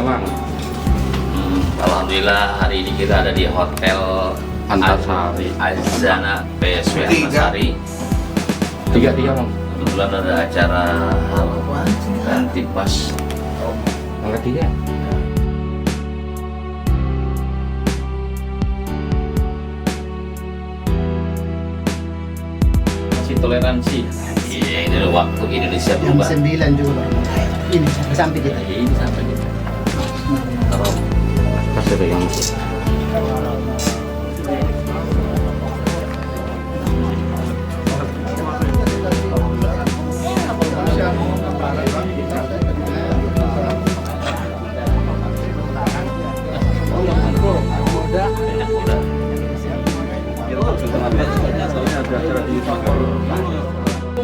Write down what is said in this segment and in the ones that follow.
Malang. Alhamdulillah hari ini kita ada di Hotel Antasari. Azana PSW Antasari. Tiga Bang. Kebetulan ada acara ganti pas. Angkat 3. Masih toleransi. Iya, ini udah waktu Indonesia Jam berubah. 9 juga. Ini sampai kita. Iya, ini sampai kita. Taruh. Kasih pegang.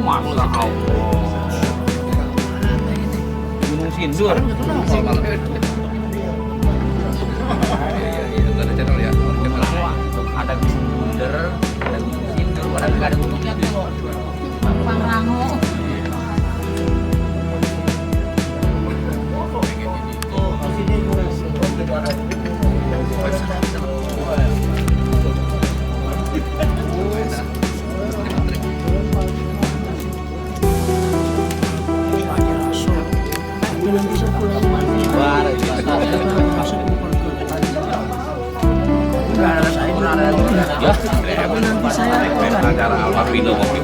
Masya Allah. Gunung Sindur. Ada Gunung Bunder, ada Gunung Sindur, ada gunungnya tuh. Pangrango. Acara Alpapino kopi.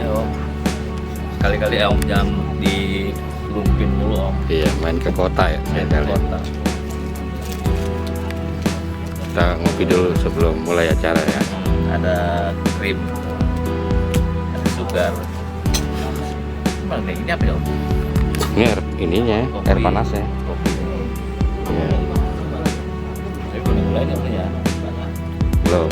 Om. Sekali-kali Om jangan dilumpin mulu Om. Iya, main ke kota ya. Main ke kota. Kita ngopi dulu sebelum mulai acara ya. Ada krim, ada sugar. Gimana nih? Ini apa ya Om? Ini ininya, Kopi. air panasnya. Kopi. Iya. Saya boleh mulai nggak Om, ya? Belum.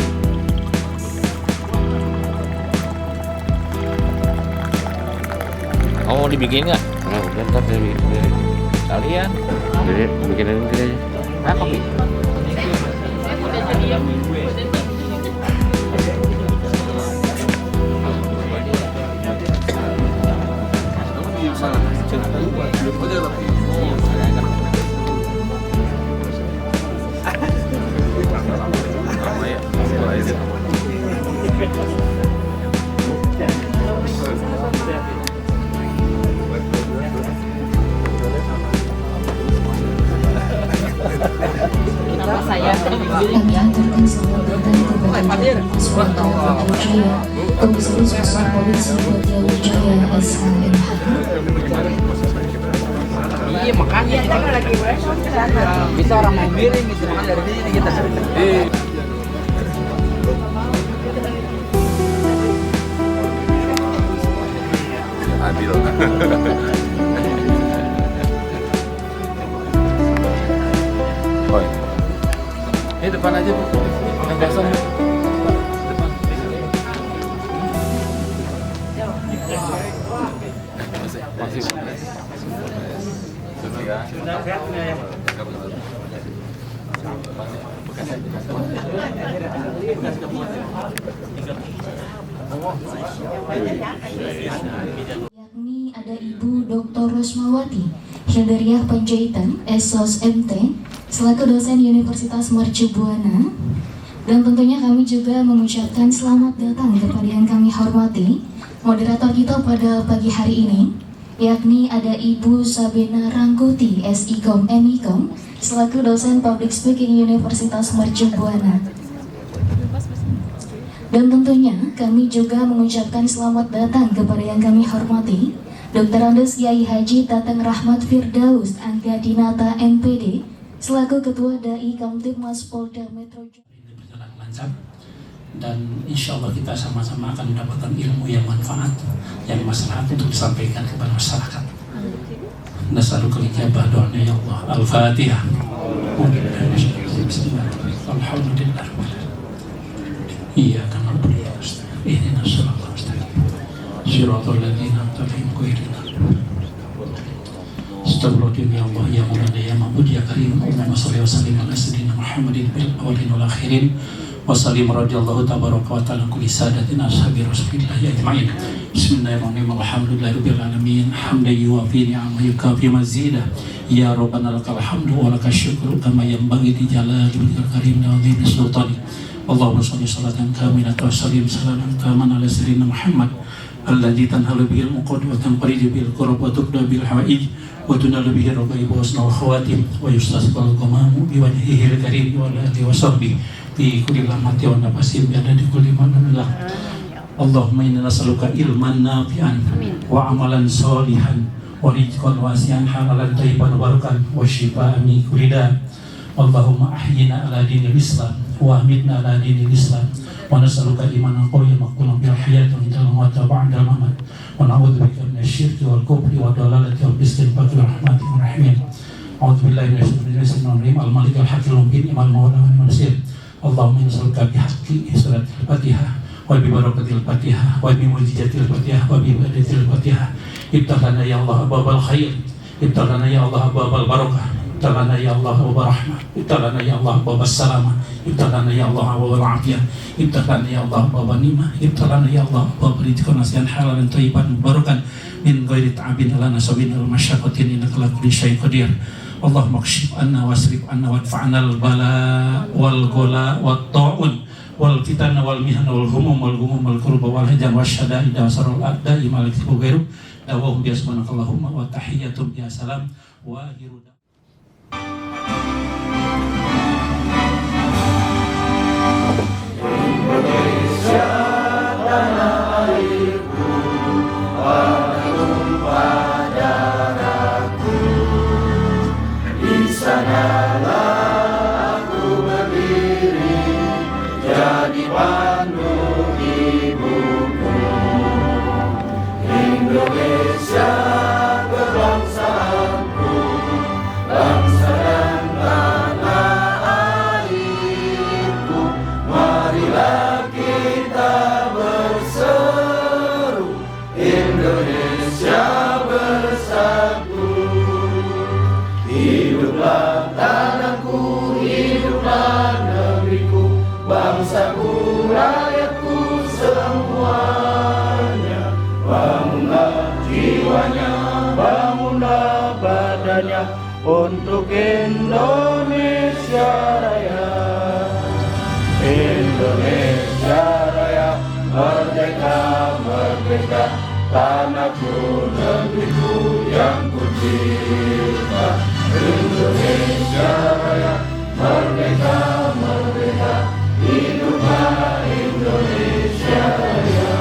Oh, dibikin nggak? Nah, udah ntar saya bikin sendiri. Kalian? Jadi bikinin sendiri aja. Ah, kopi. Nama saya kami antarkan selamat datang kepada Suatu Wijaya, Komisaris Besar Polisi Kota Wijaya SHMH. Iya makanya kita kan lagi bisa orang mau miring gitu makanya dari sini kita Adil. ini depan aja Bu, yang kosong Bu. Depan. Masih. Yakni ada Ibu Dr. Rosmawati Hildariah Panjaitan, SOS MT, selaku dosen Universitas Mercu Buana. Dan tentunya kami juga mengucapkan selamat datang kepada yang kami hormati moderator kita pada pagi hari ini, yakni ada Ibu Sabina Rangkuti, SIKOM MIKOM, selaku dosen Public Speaking Universitas Mercu Buana. Dan tentunya kami juga mengucapkan selamat datang kepada yang kami hormati Dr. Andes Kiai Haji Tatang Rahmat Firdaus Angga Dinata MPD, selaku Ketua Dai Kamtibmas Polda Metro Jaya. Berjalan lancar dan insya Allah kita sama-sama akan mendapatkan ilmu yang manfaat, yang maslahat untuk disampaikan kepada masyarakat. Nas'alukal ijabah doanya ya Allah. Al-Fatihah. Bismillahirrahmanirrahim. Alhamdulillah. Iyyaka na'budu wa iyyaka nasta'in. Ihdinas siratal mustaqim. Shiratal ladzina an'amta 'alaihim ghairil maghdubi 'alaihim. Astagfirullahaladzim ya Allah ya Maulana ya Ma'bud ya Karim. Allahumma shalli wa sallim ala sayyidina Muhammadin bil awwalin wal akhirin wa sallim radhiyallahu tabaraka wa ta'ala kulli sadatina ashabi rasulillah ajma'in. Bismillahirrahmanirrahim. Alhamdulillahirabbil alamin. Hamdan yuwafi ni'amahu yukafi mazidah. Ya Rabbana lakal hamdu wa lakal syukru kama yanbaghi li jalali wajhikal karim wa 'azimi sultanik. Allahumma shalli salatan kamilatan wa sallim salaman taman ala sayyidina Muhammad alladzi tanhalu bihil uqad wa tanqaridu bil qurab wa tuqda bil hawaij wa tunalu bihi rabaib wa husnul khawatim wa yustasqal qamamu bi wajhihil karim wa alihi wa sahbihi fi kulli lamati wa nafasin bi adadi kulli manamillah. Allahumma inna nas'aluka ilman nafi'an wa amalan sholihan wa rizqan wasi'an halalan thayyiban barakan wa shifaa'an min kulli da'. Allahumma ahyina ala dinil Islam wa amitna ala dinil Islam wa nas'aluka imanan qawiyyan maqbulan bil hayati wa indal mauti wa ba'dal mamat wa na'udzubika minasyirki wal kufri wa dalalati wal fisqi wa rahmatir rahimin. A'udzu billahi minasy syaithanir rajim. Al-Malik al-Hakimul Mubin iman maula wa nasir. Allahumma nas'aluka bi haqqi suratil Fatihah wa bi barakatil Fatihah wa bi mu'jizatil Fatihah wa bi ibadatil Fatihah. Ibtaghana ya Allah babal khair, ibtaghana ya Allah babal barakah, ibtaghana ya Allah babal rahmah, ibtaghana ya Allah babal salamah, ibtaghana ya Allah babal afiyah, ibtaghana ya Allah babal nimah, ibtaghana ya Allah babal rizqan wasi'an halalan thayyiban mubarakan min ghairi ta'abin ala nasabin wal masyaqqatin innaka ala kulli syai'in qadir. Allahumma kshif anna wasrif anna wadfa'na al-bala wal ghala wat ta'un wal fitana wal mihana wal humum wal gumum wal kurba wal hajan wasyada'id wa sarul a'da'i malik ghairu dawahum biasmanakallahumma wa tahiyyatum ya salam wa akhiru. Indonesia tanah airku, warna tumpah darahku, di sanalah aku berdiri, jadi pandu ibuku. Indonesia kebangsaanku, bangsa dan tanah airku. Marilah kita berseru, Indonesia bersatu. Hiduplah tanahku, hiduplah negeriku, bangsaku, rakyatku semuanya. Bangunlah jiwanya, bangunlah badannya untuk Indonesia Raya. Indonesia Raya, merdeka, merdeka, tanahku, negeriku yang kucinta. Indonesia Raya, merdeka, merdeka, hiduplah Indonesia Raya.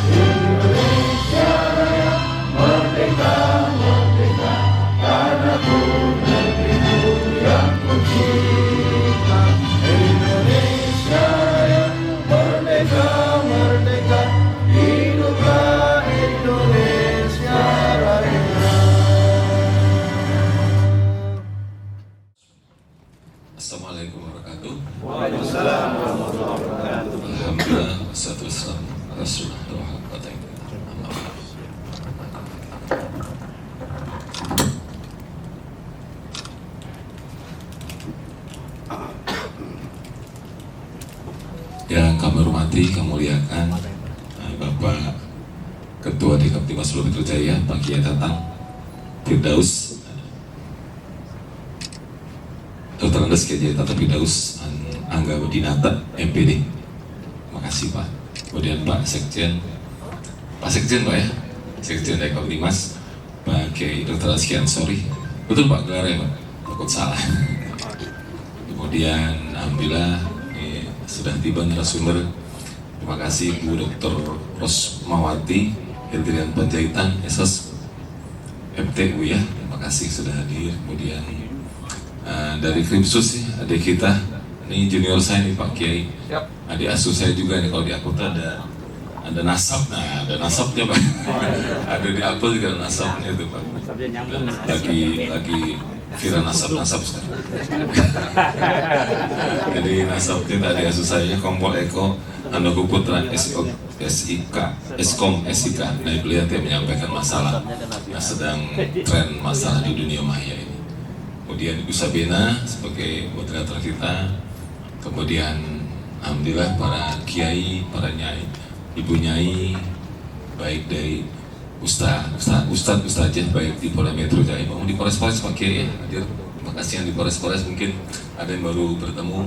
Indonesia Raya, merdeka, merdeka, tanahku, negeriku yang kucinta. Indonesia Raya, merdeka, merdeka, hiduplah Indonesia Raya. Assalamualaikum warahmatullahi wabarakatuh. Waalaikumsalam warahmatullahi wabarakatuh. Alhamdulillah, wassalatu wassalamu ala Rasulillah wa ala alihi wa sahbihi. Yang kami hormati, kami muliakan Bapak Ketua DKP Mas Metro Jaya, Pak Kiai Tatang Firdaus, Dr. Andes Kiai Tata Firdaus Angga Dinata MPD. Terima kasih Pak. Kemudian Pak Sekjen Pak ya, Sekjen DKP Dimas, Pak Kiai Dr. Azki Ansori. Betul Pak gelarnya Pak, takut salah. Kemudian alhamdulillah sudah tiba narasumber. Terima kasih Bu Dr. Rosmawati Hendrian Panjaitan SS FTU ya, terima kasih sudah hadir. Kemudian dari Krimsus adik kita, ini junior saya nih Pak Kiai, adik asuh saya juga nih. Kalau di Akut ada nasab, nah ada nasabnya Pak. Ada di Akut juga ada nasabnya itu Pak. Lagi kira nasab sekarang. Jadi nasabnya tadi asuh saya Kompol Eko Handoko Putra SIK. Nah beliau yang menyampaikan masalah yang sedang tren masalah di dunia maya ini. Kemudian Ibu Sabina sebagai moderator kita, kemudian alhamdulillah para kiai, para nyai, ibu nyai, baik dari ustadzah baik di Polda Metro Jaya maupun di Polres-Polres Pak Kiai ya hadir. Terima kasih yang di Polres-Polres, mungkin ada yang baru bertemu.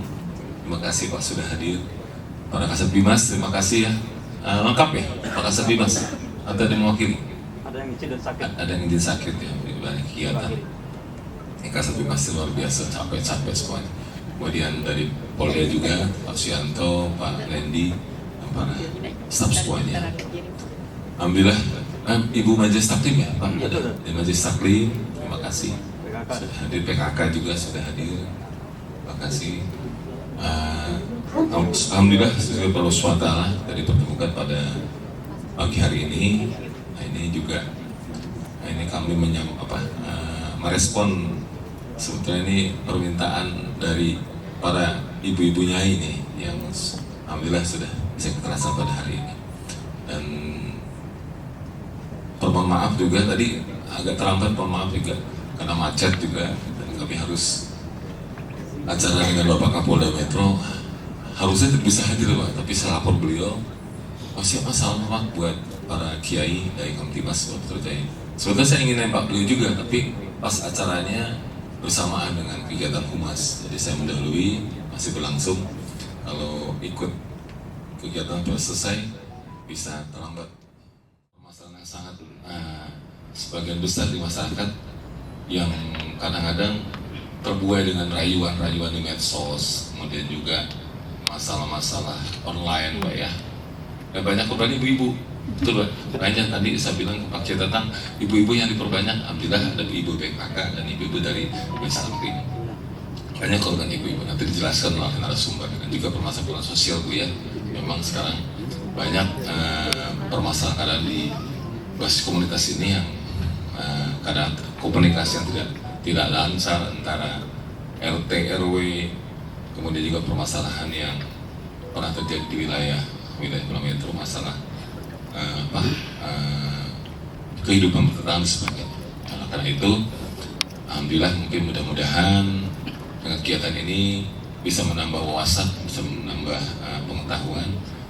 Terima kasih Pak sudah hadir. Para Kasat Bimas, terima kasih ya. Lengkap ya Pak Kasat Bimas? Atau ada yang mewakili? Ada yang izin sakit ya, banyak kegiatan. Kasat Bimas luar biasa, capek-capek semuanya. Kemudian dari Polda juga, Pak Suyanto, Pak Lendi, dan para staf semuanya. Alhamdulillah, Ibu Majelis Taklim ya Pak, ada di Majelis Taklim, terima kasih. Sudah hadir, PKK juga sudah hadir, terima kasih. Alhamdulillah, sesuai Allah SWT tadi pertemukan pada pagi hari ini. Nah, ini juga, ini kami merespon sebetulnya ini permintaan dari para ibu-ibunya ini yang alhamdulillah sudah bisa terasa pada hari ini. Dan mohon maaf juga tadi agak terlambat, mohon maaf juga karena macet juga, dan kami harus acara dengan Bapak Kapolda Metro harusnya bisa hadir Pak, tapi saya lapor beliau siapa salah buat para kiai dari Kamtibmas Metro Jaya. Sebetulnya saya ingin nembak beliau juga, tapi pas acaranya bersamaan dengan kegiatan humas, jadi saya mendahului, masih berlangsung. Kalau ikut kegiatan sudah selesai bisa terlambat. Permasalahan yang sangat sebagian besar di masyarakat yang kadang-kadang terbuai dengan rayuan-rayuan di medsos, kemudian juga masalah-masalah online Pak ya. Dan banyak korban ibu-ibu, betul Pak. Banyak tadi saya bilang ke Pak Catatan, ibu-ibu yang diperbanyak, alhamdulillah ada ibu BKK dan ibu-ibu dari Westlandia. Banyak korban ibu-ibu, nanti dijelaskan oleh narasumber. Dan juga permasalahan sosial Bu ya. Memang sekarang banyak permasalahan di basis komunitas ini yang kadang komunikasi yang tidak lancar antara RT, RW, kemudian juga permasalahan yang pernah terjadi di wilayah Polda Metro, masalah kehidupan bertahan dan sebagainya. Nah, karena itu, alhamdulillah mungkin mudah-mudahan kegiatan ini bisa menambah wawasan, bisa menambah pengetahuan.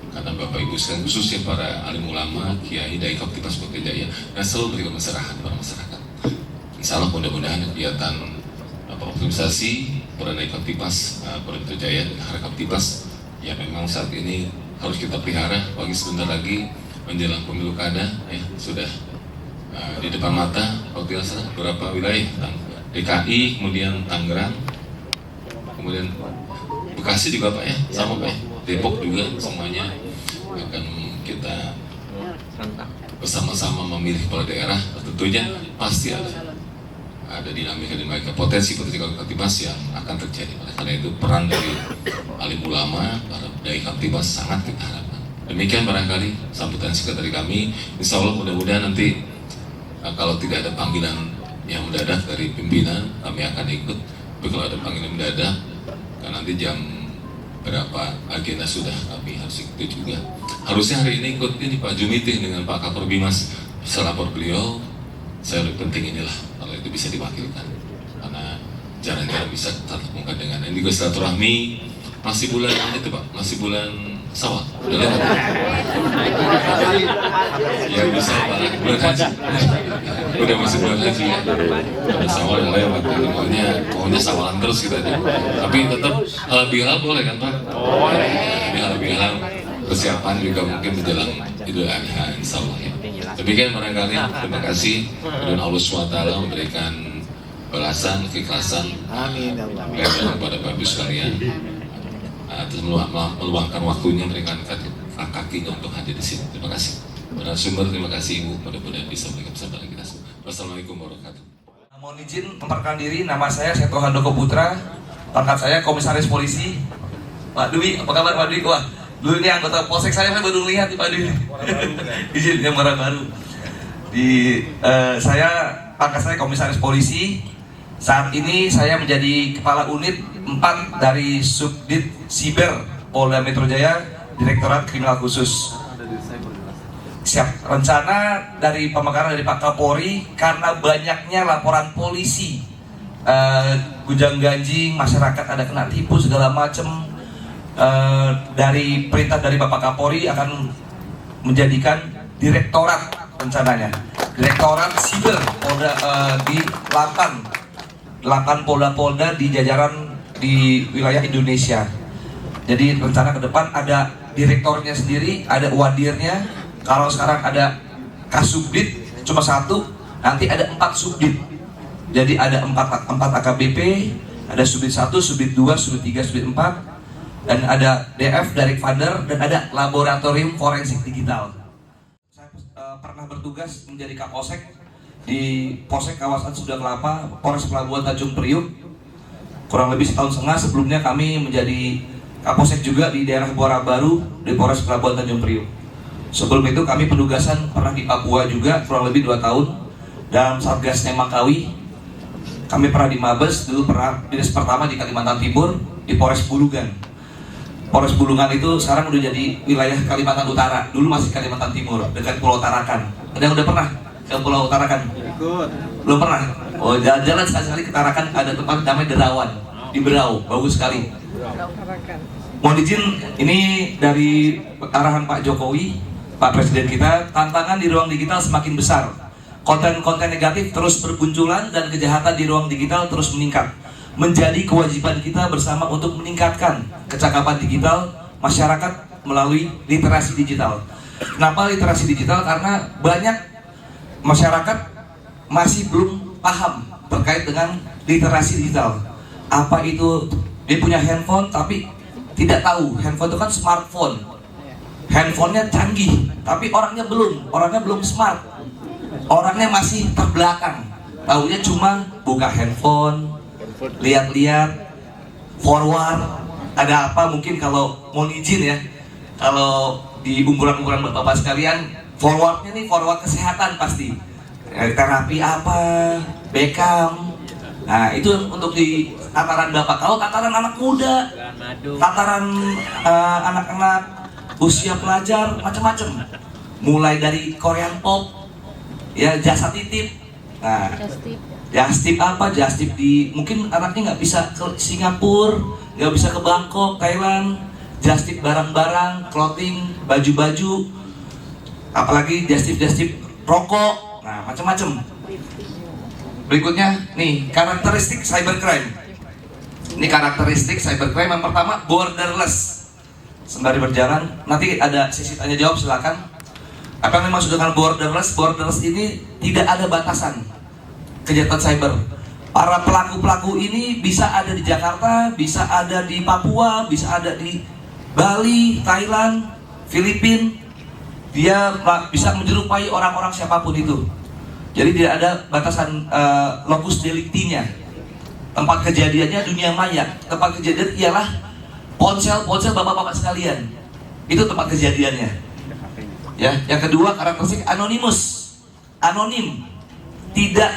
Karena Bapak Ibu sekalian, khususnya para alim ulama, kiai, dai Kamtibmas Polda Jaya, dan selalu berikan pencerahan kepada masyarakat. Insya Allah mudah-mudahan kegiatan optimisasi para dai Kamtibmas Polda Metro Jaya dan Hara Kamtibmas yang memang saat ini harus kita pelihara, bagi sebentar lagi menjelang pemilu kada ya, sudah di depan mata. Kalau tidak salah beberapa wilayah, DKI, kemudian Tangerang, kemudian Bekasi juga Pak ya, sama Pak ya, Depok juga, semuanya akan kita bersama-sama memilih kepala daerah. Tentunya pasti ada dinamika potensi Kamtibmas yang akan terjadi. Oleh karena itu peran dari alim ulama, para dai Kamtibmas sangat kita harapkan. Demikian barangkali sambutan singkat dari kami. Insya Allah mudah-mudahan nanti kalau tidak ada panggilan yang mendadak dari pimpinan, kami akan ikut. Tapi kalau ada panggilan mendadak, kan nanti jam berapa agenda sudah kami harus ikut juga. Harusnya hari ini ikut ini Pak Jumiti dengan Pak Kapor Bimas. Saya lapor beliau, saya lebih penting inilah kalau itu bisa diwakilkan, karena jarang-jarang bisa tatap muka dengan ini juga silaturahmi. Masih bulan itu Pak, masih bulan Syawal, udah lewat ya, bisa Pak, bulan haji udah masih bulan haji ya, udah Syawal yang lewat, pokoknya Syawalan terus kita aja. Tapi tetap halal boleh kan Pak? Halal persiapan juga mungkin menjelang Idul Adha insya Allah ya. Demikian barangkali, terima kasih dan Allah SWT memberikan balasan, keikhlasan kepada Bapak Ibu sekalian atas meluangkan waktunya, memberikan kakinya untuk hadir di sini. Terima kasih. Narasumber, terima kasih Ibu, mudah-mudahan bisa memberikan pesan bagi kita semua. Wassalamualaikum warahmatullahi wabarakatuh. Mohon izin memperkenalkan diri, nama saya Seto Handoko Putra, pangkat saya Komisaris Polisi. Pak Dwi, apa kabar Pak Dwi? Wah, dulu ini anggota Polsek saya baru lihat Pak Dwi. Izin yang baru. Saya pangkat saya Komisaris Polisi. Saat ini saya menjadi Kepala Unit 4 dari Subdit Siber Polda Metro Jaya, Direktorat Kriminal Khusus. Siap. Rencana dari pemekaran dari Pak Kapolri, karena banyaknya laporan polisi, gunjang-ganjing, masyarakat ada kena tipu segala macam, dari perintah dari Bapak Kapolri akan menjadikan direktorat rencananya, direktorat siber Polda, di 8 polda-polda di jajaran di wilayah Indonesia. Jadi rencana ke depan ada direktornya sendiri, ada wadirnya. Kalau sekarang ada kasubdit cuma 1, nanti ada 4 subdit. Jadi ada 4 AKBP, ada subdit 1, subdit 2, subdit 3, subdit 4, dan ada DF, Direct Funder, dan ada laboratorium forensik digital. Saya pernah bertugas menjadi Kapolsek di Polsek kawasan Sunda Kelapa, Polres Pelabuhan Tanjung Priuk. Kurang lebih setahun setengah sebelumnya kami menjadi Kapolsek juga di daerah Muara Baru di Polres Pelabuhan Tanjung Priuk. Sebelum itu kami penugasan pernah di Papua juga kurang lebih 2 tahun dalam Satgas Nemakawi. Kami pernah di Mabes, dulu pernah dinas pertama di Kalimantan Timur di Polres Bulungan. Polres Bulungan itu sekarang udah jadi wilayah Kalimantan Utara. Dulu masih Kalimantan Timur, dekat Pulau Tarakan. Ada yang udah pernah ke Pulau Tarakan? Belum pernah? Oh, jalan-jalan sekali-sekali ke Tarakan, ada tempat namanya Derawan di Berau, bagus sekali. Mohon izin, ini dari arahan Pak Jokowi, Pak Presiden kita, tantangan di ruang digital semakin besar. Konten-konten negatif terus bermunculan dan kejahatan di ruang digital terus meningkat. Menjadi kewajiban kita bersama untuk meningkatkan kecakapan digital masyarakat melalui literasi digital. Kenapa literasi digital? Karena banyak masyarakat masih belum paham terkait dengan literasi digital. Apa itu? Dia punya handphone tapi tidak tahu. Handphone itu kan smartphone. Handphonenya canggih, tapi orangnya belum smart. Orangnya masih terbelakang. Tahunya cuma buka handphone, lihat-lihat, forward, ada apa mungkin kalau mau izin ya, kalau di umuran-umuran bapak sekalian, forwardnya nih forward kesehatan pasti, terapi apa, Beckham, nah itu untuk di tataran bapak. Kalau tataran anak muda, tataran anak-anak usia pelajar, macam-macam, mulai dari Korean pop, ya jasa titip, nah Just tip di mungkin anaknya nggak bisa ke Singapura, nggak bisa ke Bangkok, Thailand. Just tip barang-barang, clothing, baju-baju, apalagi just tip rokok, nah macam-macam. Berikutnya nih karakteristik cybercrime. Ini karakteristik cybercrime yang pertama borderless. Sembari berjalan, nanti ada sesi tanya jawab silakan. Apa yang dimaksud dengan borderless? Borderless ini tidak ada batasan kejahatan cyber. Para pelaku-pelaku ini bisa ada di Jakarta, bisa ada di Papua, bisa ada di Bali, Thailand, Filipina. Dia bisa menyerupai orang-orang siapapun itu. Jadi tidak ada batasan locus delictinya. Tempat kejadiannya dunia maya. Tempat kejadian ialah ponsel bapak-bapak sekalian. Itu tempat kejadiannya. Ya, yang kedua karakteristik anonim. Tidak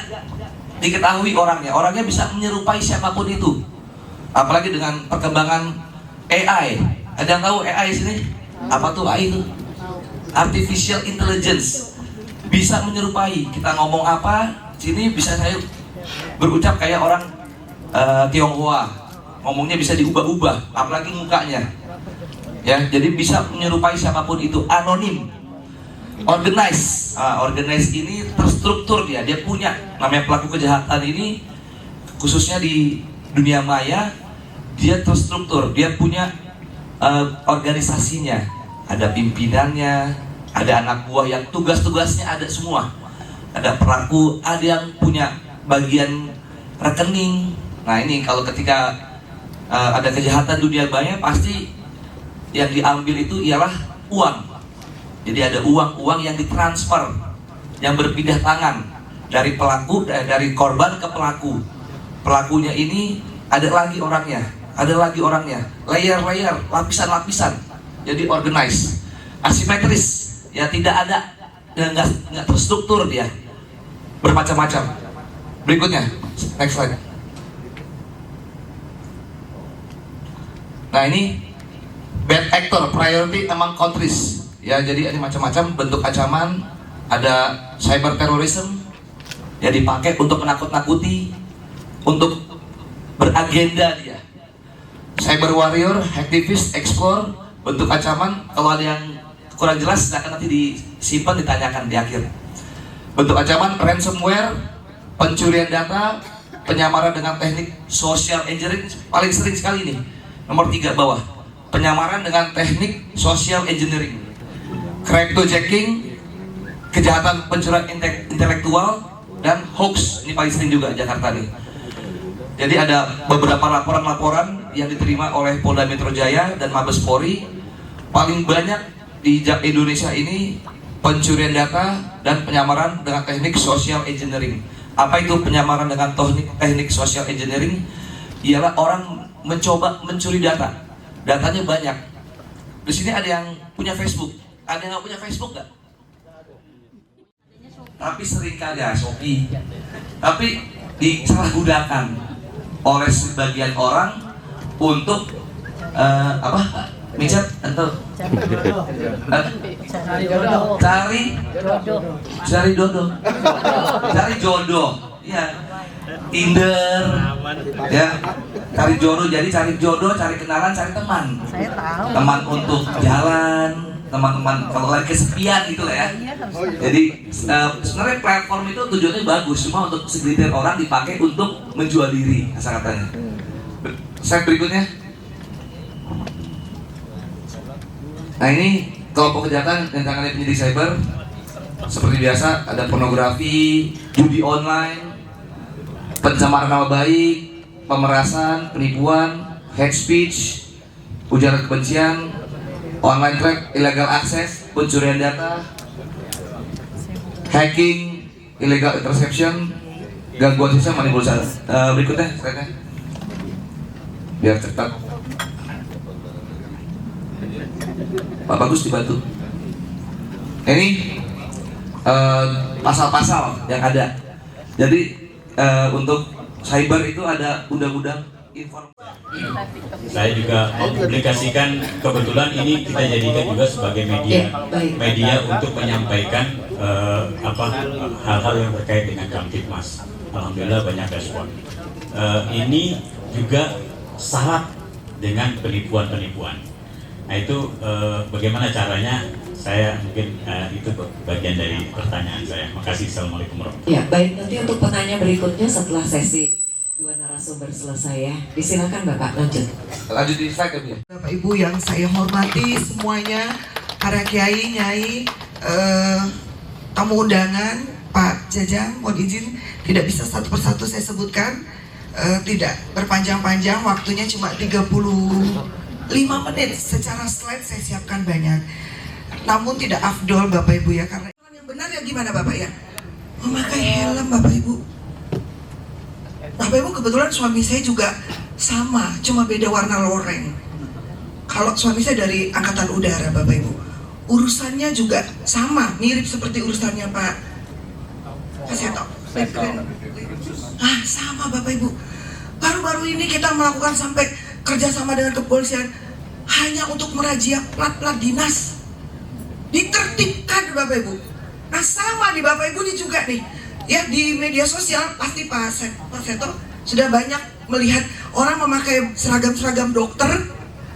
diketahui orangnya bisa menyerupai siapapun itu. Apalagi dengan perkembangan AI. Ada yang tahu AI sini? Apa tuh AI itu? Artificial Intelligence. Bisa menyerupai, kita ngomong apa, sini bisa saya berucap kayak orang Tionghoa. Ngomongnya bisa diubah-ubah, apalagi mukanya. Ya, jadi bisa menyerupai siapapun itu, anonim. Organize ini terstruktur, dia punya, namanya pelaku kejahatan ini khususnya di dunia maya, dia terstruktur, dia punya organisasinya, ada pimpinannya, ada anak buah yang tugas-tugasnya ada semua, ada pelaku, ada yang punya bagian rekening. Nah ini kalau ketika ada kejahatan dunia maya pasti yang diambil itu ialah uang. Jadi ada uang yang ditransfer, yang berpindah tangan dari pelaku, dari korban ke pelaku. Pelakunya ini ada lagi orangnya, layer-layer, lapisan-lapisan. Jadi organize, asimetris, ya tidak ada, nggak terstruktur dia, bermacam-macam. Berikutnya, next slide. Nah ini bad actor priority among countries. Ya, jadi ini macam-macam bentuk ancaman. Ada cyber terrorism, ya dipakai untuk menakut-nakuti, untuk beragenda dia. cyber warrior, hacktivist, explore, bentuk ancaman. Kalau ada yang kurang jelas, silakan nanti disimpan, ditanyakan di akhir. Bentuk ancaman: ransomware, pencurian data, penyamaran dengan teknik social engineering. Paling sering sekali nih, nomor 3 bawah, penyamaran dengan teknik social engineering, cryptojacking, kejahatan pencurian intelektual, dan hoax. Ini paling sering juga Jakarta nih. Jadi ada beberapa laporan-laporan yang diterima oleh Polda Metro Jaya dan Mabes Polri. Paling banyak di Indonesia ini pencurian data dan penyamaran dengan teknik social engineering. Apa itu penyamaran dengan teknik social engineering? Ialah orang mencoba mencuri data. Datanya banyak. Di sini ada yang punya Facebook, ada yang nggak punya Facebook nggak? Tapi seringkali ya Shopee. Tapi disalahgunakan oleh sebagian orang untuk micet atau cari jodoh, ya, Tinder, ya, cari jodoh. Jadi cari jodoh, cari kenalan, cari teman, teman untuk jalan, teman-teman kalau lagi kesepian gitu lah ya. Jadi sebenarnya platform itu tujuannya bagus, cuma untuk segelintir orang dipakai untuk menjual diri, asal katanya. Slide berikutnya. Nah, ini kelompok kejahatan yang ditangani penyidik cyber. Seperti biasa ada pornografi, judi online, pencemaran nama baik, pemerasan, penipuan, hate speech, ujaran kebencian, online threat, illegal access, pencurian data, hacking, illegal interception, gangguan sistem manipulasi. Berikutnya, slide-nya, biar cepat. Pak Bagus dibantu. Ini pasal-pasal yang ada. Jadi untuk cyber itu ada undang-undang informasi. Saya juga mempublikasikan, kebetulan ini kita jadikan juga sebagai media untuk menyampaikan hal-hal yang terkait dengan Kamtibmas. Alhamdulillah banyak respon. Ini juga syarat dengan penipuan-penipuan. Nah itu bagaimana caranya? Saya mungkin itu bagian dari pertanyaan saya. Makasih. Assalamualaikum warahmatullahi wabarakatuh. Ya, baik, nanti untuk penanya berikutnya setelah sesi dua narasumber selesai ya. Disilakan Bapak, lanjut. Lanjut di slide ya. Bapak Ibu yang saya hormati semuanya, para kiai, nyai, tamu undangan, Pak Jajang, mohon izin tidak bisa satu persatu saya sebutkan, tidak berpanjang-panjang, waktunya cuma 35 menit. Secara slide saya siapkan banyak, namun tidak afdol Bapak Ibu ya, karena yang benar ya gimana Bapak ya, memakai helm Bapak Ibu. Bapak Ibu, kebetulan suami saya juga sama, cuma beda warna loreng. Kalau suami saya dari Angkatan Udara Bapak Ibu, urusannya juga sama, mirip seperti urusannya Pak Seto. Sama Bapak Ibu. Baru-baru ini kita melakukan sampai kerjasama dengan kepolisian hanya untuk merazia plat-plat dinas. Ditertibkan Bapak Ibu. Nah sama di Bapak Ibu ini juga nih, ya di media sosial pasti Pak Seto sudah banyak melihat orang memakai seragam-seragam dokter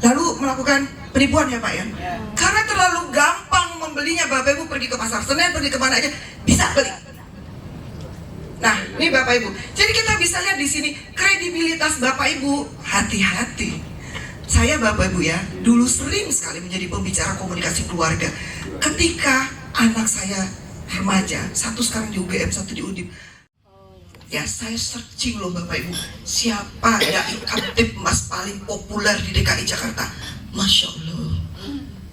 lalu melakukan penipuan ya Pak ya. Karena terlalu gampang membelinya Bapak Ibu, pergi ke pasar Senen, pergi kemana aja bisa beli. Nah ini Bapak Ibu, jadi kita bisa lihat di sini kredibilitas Bapak Ibu. Hati-hati. Saya Bapak Ibu ya, dulu sering sekali menjadi pembicara komunikasi keluarga. Ketika anak saya remaja, satu sekarang di UGM, satu di Undip, ya saya searching loh Bapak Ibu, siapa dai Kamtibmas paling populer di DKI Jakarta. Masya Allah,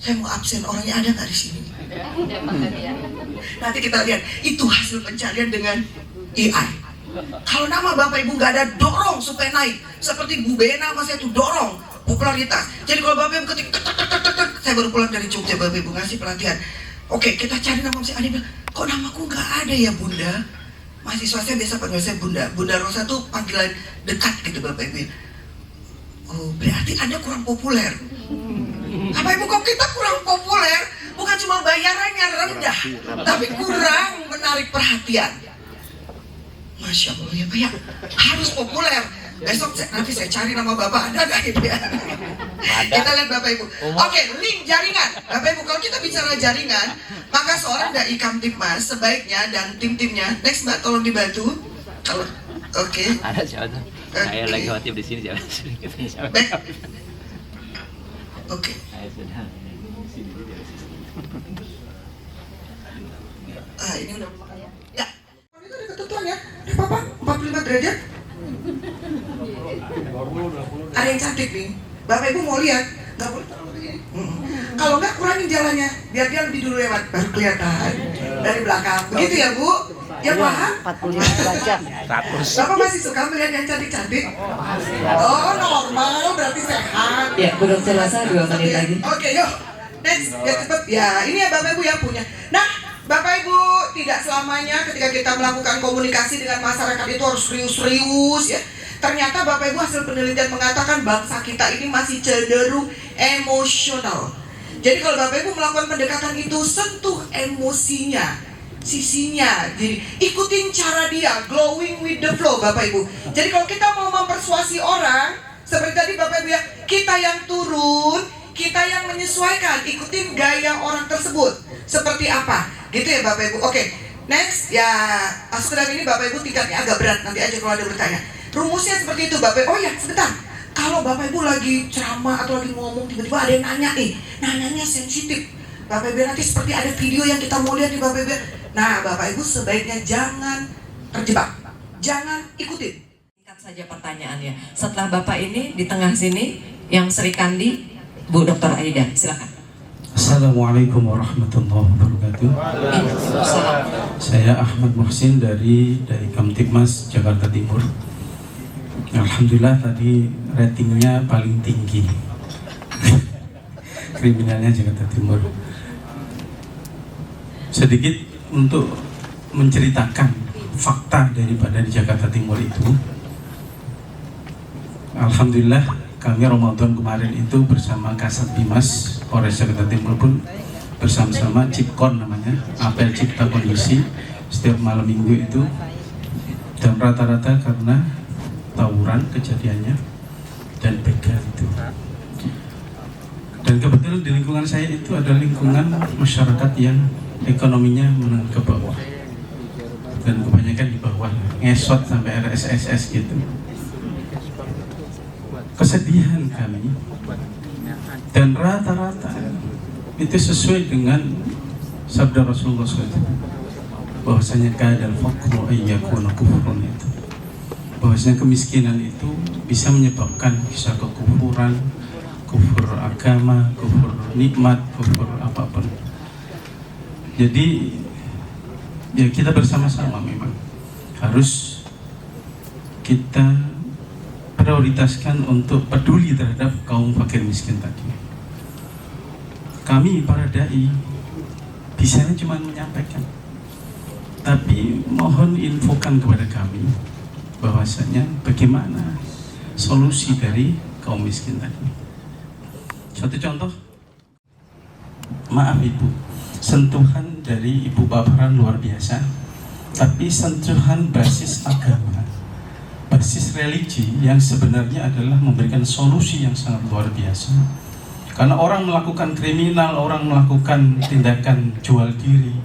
saya mau absen, orangnya ada nggak di sini? Nanti kita lihat, itu hasil pencarian dengan AI. Kalau nama Bapak Ibu nggak ada dorong supaya naik, seperti Bu Bena mas itu dorong popularitas. Jadi kalau Bapak Ibu ketik, saya baru pulang dari Jogja Bapak Ibu ngasih pelatihan. Oke, kita cari nama si Adi bilang, kok namaku nggak ada ya Bunda? Mahasiswa saya biasa panggil saya Bunda. Bunda Rosa tuh panggilan dekat gitu Bapak Ibu. Oh, berarti Anda kurang populer. Bapak Ibu, kok kita kurang populer? Bukan cuma bayarannya rendah, tapi kurang menarik perhatian. Masya Allah ya Pak ya, harus populer. Besok nanti saya cari nama Bapak, ada nggak gitu ya? Kita lihat Bapak Ibu. Oke, link jaringan. Bapak Ibu, kalau kita bicara jaringan, maka seorang dari Kamtibmas sebaiknya dan tim-timnya, next Mbak tolong dibantu. Kalau oke. Ada siapa? Saya lagi khawatir di sini siapa? Baik. Oke. Saya sedang di sini. Ini udah ya. Itu ada ketentuan ya. Papa 45 derajat. Ada yang cantik nih. Bapak Ibu mau lihat? Nggak boleh terlalu begini. Kalau nggak kurangin jalannya, biar dia lebih dulu lewat, baru kelihatan dari belakang. Begitu ya Bu? Ya paham? 45 derajat. Bapak masih suka melihat yang cantik-cantik? Oh normal, berarti sehat. Ya, Bu Dokter Lasa 2 menit lagi. Oke, yuk. Next, ya cepet. Ya, ini ya Bapak Ibu yang punya. Nah, Bapak Ibu, tidak selamanya ketika kita melakukan komunikasi dengan masyarakat itu harus serius-serius ya. Ternyata Bapak Ibu hasil penelitian mengatakan bangsa kita ini masih cenderung emosional. Jadi kalau Bapak Ibu melakukan pendekatan itu, sentuh emosinya, sisinya. Jadi ikutin cara dia, glowing with the flow Bapak Ibu. Jadi kalau kita mau mempersuasi orang, seperti tadi Bapak Ibu ya, kita yang turun, kita yang menyesuaikan, ikutin gaya orang tersebut. Seperti apa? Gitu ya Bapak Ibu. Oke, next ya, sekedar ini Bapak Ibu tingkatnya agak berat, nanti aja kalau ada bertanya. Rumusnya seperti itu Bapak Ibu. Oh ya, sebentar. Kalau Bapak Ibu lagi ceramah atau lagi ngomong, tiba-tiba ada yang nanya nih, nanyanya sensitif. Bapak Ibu nanti seperti ada video yang kita mau lihat nih Bapak Ibu. Nah Bapak Ibu sebaiknya jangan terjebak, jangan ikutin. Singkat saja pertanyaannya. Setelah Bapak ini di tengah sini, yang Sri Kandi, Bu Dr. Aida, silakan. Assalamualaikum warahmatullahi wabarakatuh. Saya Ahmad Muhsin dari Kamtibmas Jakarta Timur. Alhamdulillah tadi ratingnya paling tinggi. Kriminalnya Jakarta Timur. Sedikit untuk menceritakan fakta daripada di Jakarta Timur itu. Alhamdulillah kami Ramadan kemarin itu bersama Kasat Bimas Polres Jakarta Timur pun bersama-sama Cipkon namanya, apel cipta kondisi setiap malam minggu itu, dan rata-rata karena tawuran kejadiannya dan begal itu. Dan kebetulan di lingkungan saya itu ada lingkungan masyarakat yang ekonominya menengah ke bawah, dan kebanyakan di bawah, ngesot sampai RSSS gitu. Kesedihan kami dan rata-rata itu sesuai dengan sabda Rasulullah SAW, bahwasanya kadal faqru ayyakuna kufrun, itu bahwasanya kemiskinan itu bisa menyebabkan bisa kekufuran, kufur agama, kufur nikmat, kufur apapun. Jadi ya kita bersama-sama memang harus kita prioritaskan untuk peduli terhadap kaum fakir miskin tadi. Kami para dai bisanya cuma menyampaikan, tapi mohon infokan kepada kami bahwasanya bagaimana solusi dari kaum miskin tadi. Satu contoh, maaf Ibu, sentuhan dari Ibu paparan luar biasa, tapi sentuhan basis agama, basis religi yang sebenarnya adalah memberikan solusi yang sangat luar biasa. Karena orang melakukan kriminal, orang melakukan tindakan jual diri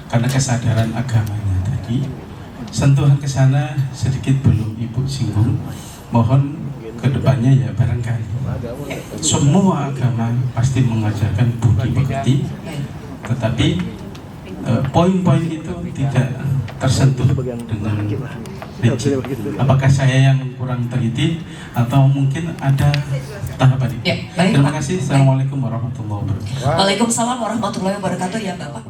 karena kesadaran agamanya tadi. Sentuhan ke sana sedikit belum Ibu singgung. Mohon kedepannya ya barangkali semua agama pasti mengajarkan budi pekerti, tetapi poin-poin itu tidak tersentuh dengan rinci. Apakah saya yang kurang teliti atau mungkin ada tahapan itu? Ya, baik, terima Pak. kasih. Assalamualaikum warahmatullahi wabarakatuh. Waalaikumsalam warahmatullahi wabarakatuh ya Bapak.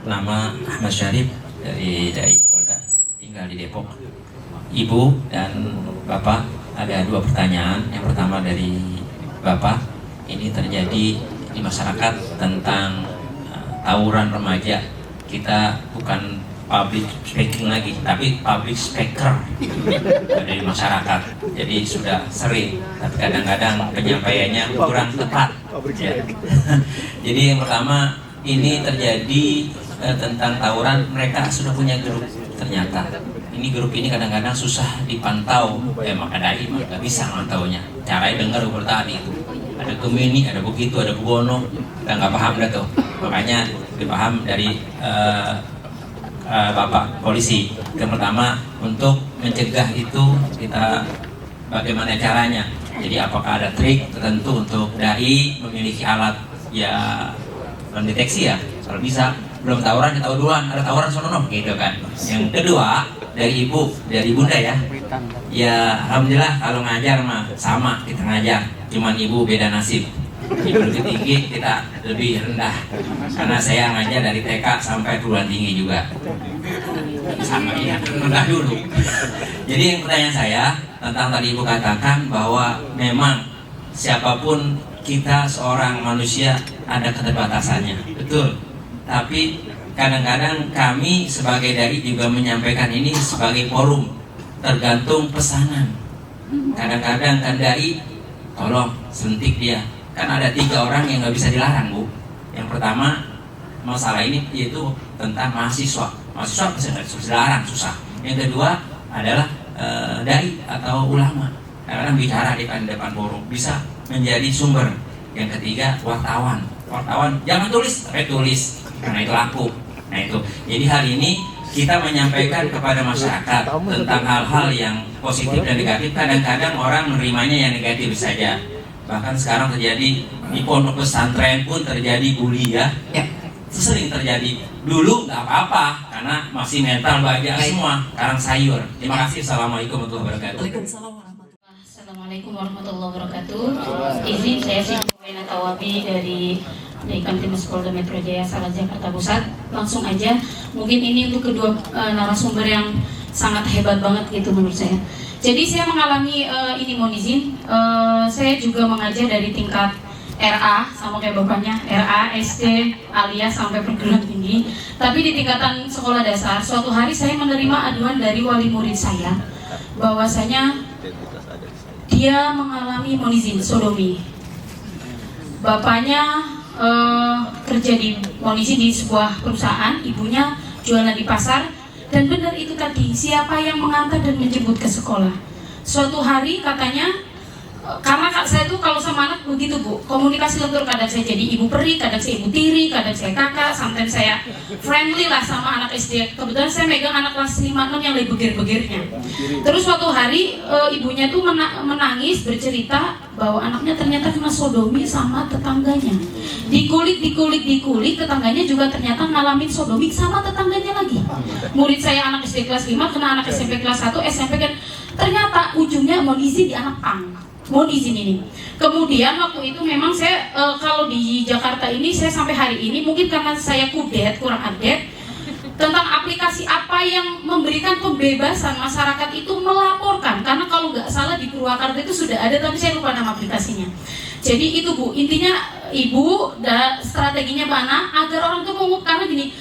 Nama Ahmad Syarif dari Polda, tinggal di Depok. Ibu dan Bapak, ada 2 pertanyaan. Yang pertama dari Bapak, ini terjadi di masyarakat tentang tawuran remaja. Kita bukan public speaking lagi, tapi public speaker dari masyarakat. Jadi sudah sering, tapi kadang-kadang penyampaiannya kurang tepat. Ya. Jadi yang pertama, ini terjadi tentang tawuran, mereka sudah punya grup ternyata. ini grup ini kadang-kadang susah dipantau, maka dai nggak bisa mantaunya. Caranya dengar tadi itu, ada Gemini, ada begitu, ada Buwono, kita nggak paham dah tuh. Makanya dipaham dari Bapak Polisi. Yang pertama, untuk mencegah itu kita bagaimana caranya. Jadi apakah ada trik tertentu untuk dai memiliki alat ya mendeteksi ya, kalau bisa belum tawuran kita tahu duluan, ada tawuran sono gitu kan. Yang kedua dari bunda ya alhamdulillah kalau ngajar mah sama kita ngajar, cuman ibu beda nasib. Ibu lebih tinggi, kita lebih rendah. Karena saya ngajar dari TK sampai perguruan tinggi juga. Sama ya, rendah dulu. Jadi yang pertanyaan saya tentang tadi ibu katakan bahwa memang siapapun kita seorang manusia ada keterbatasannya, betul. Tapi kadang-kadang kami sebagai dai juga menyampaikan ini sebagai forum, tergantung pesanan. Kadang-kadang kan dai, tolong suntik dia. Kan ada 3 orang yang nggak bisa dilarang, Bu. Yang pertama masalah ini yaitu tentang mahasiswa bisa dilarang, susah. Yang kedua adalah dai atau ulama. Kadang-kadang bicara di depan forum bisa menjadi sumber. Yang ketiga wartawan jangan tulis, tapi tulis karena itu laku. Nah itu, jadi hal ini kita menyampaikan kepada masyarakat tentang hal-hal yang positif dan negatif. Kadang-kadang orang menerimanya yang negatif saja. Bahkan sekarang terjadi di pondok pesantren pun terjadi bully ya. Sering terjadi. Dulu nggak apa-apa karena masih mental baja semua. Sekarang sayur. Terima kasih. Assalamualaikum warahmatullahi wabarakatuh. Assalamualaikum warahmatullahi wabarakatuh. Izin saya Siti Tawabi dari Kantinus Polda Metro Jaya Salak Jakarta Pusat. Langsung aja, mungkin ini untuk kedua narasumber yang sangat hebat banget gitu menurut saya. Jadi saya mengalami ini, mohon izin, saya juga mengajar dari tingkat RA sama kayak bapaknya, RA, SD, alias sampai perguruan tinggi. Tapi di tingkatan sekolah dasar, suatu hari saya menerima aduan dari wali murid saya bahwasanya dia mengalami, mohon izin, sodomi. Bapaknya kerja di, mohon izin, di sebuah perusahaan, ibunya jualan di pasar. Dan benar itu tadi, siapa yang mengantar dan menjemput ke sekolah. Suatu hari katanya, karena saya tuh kalau sama anak begitu Bu, komunikasi lentur, kadang saya jadi ibu peri, kadang saya ibu tiri, kadang saya kakak, sometimes saya friendly lah sama anak SD. Kebetulan saya megang anak kelas 5-6 yang lebih begir-begirnya. Terus suatu hari ibunya tuh menangis bercerita bahwa anaknya ternyata kena sodomi sama tetangganya. Dikulik, tetangganya juga ternyata ngalamin sodomi sama tetangganya lagi. Murid saya anak SD kelas 5 kena anak SMP kelas 1, SMP kan ternyata ujungnya mau izin di anak pang. Mohon izin ini. Kemudian waktu itu memang saya kalau di Jakarta ini saya sampai hari ini mungkin karena saya kurang update tentang aplikasi apa yang memberikan pembebasan masyarakat itu melaporkan, karena kalau nggak salah di Purwakarta itu sudah ada tapi saya lupa nama aplikasinya. Jadi itu Bu, intinya Ibu strateginya mana agar orang tuh mau, karena gini,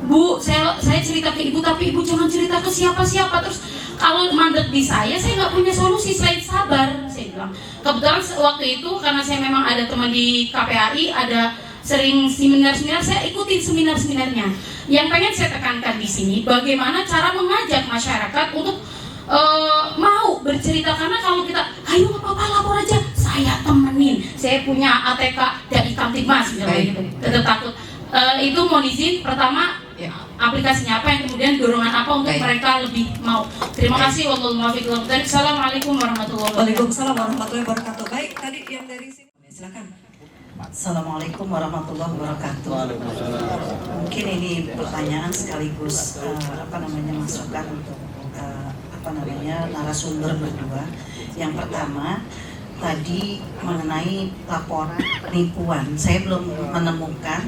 Bu, saya cerita ke Ibu tapi Ibu jangan cerita ke siapa-siapa, terus kalau mandat di saya nggak punya solusi selain sabar, saya bilang. Kebetulan waktu itu karena saya memang ada teman di KPAI, ada sering seminar-seminar, saya ikutin seminar-seminarnya. Yang pengen saya tekankan di sini, bagaimana cara mengajak masyarakat untuk mau bercerita, karena kalau kita, ayo nggak apa-apa lapor aja, saya temenin, saya punya ATK dari Kamtibmas, misalnya gitu, tetap takut. Itu mohon izin, pertama aplikasinya apa, yang kemudian dorongan apa untuk mereka lebih mau. Terima kasih. Assalamualaikum warahmatullahi wabarakatuh. Waalaikumsalam warahmatullahi wabarakatuh. Baik, tadi yang dari sini, silakan. Assalamualaikum warahmatullahi wabarakatuh. Mungkin ini pertanyaan sekaligus masukan untuk narasumber berdua. Yang pertama tadi mengenai laporan penipuan, saya belum menemukan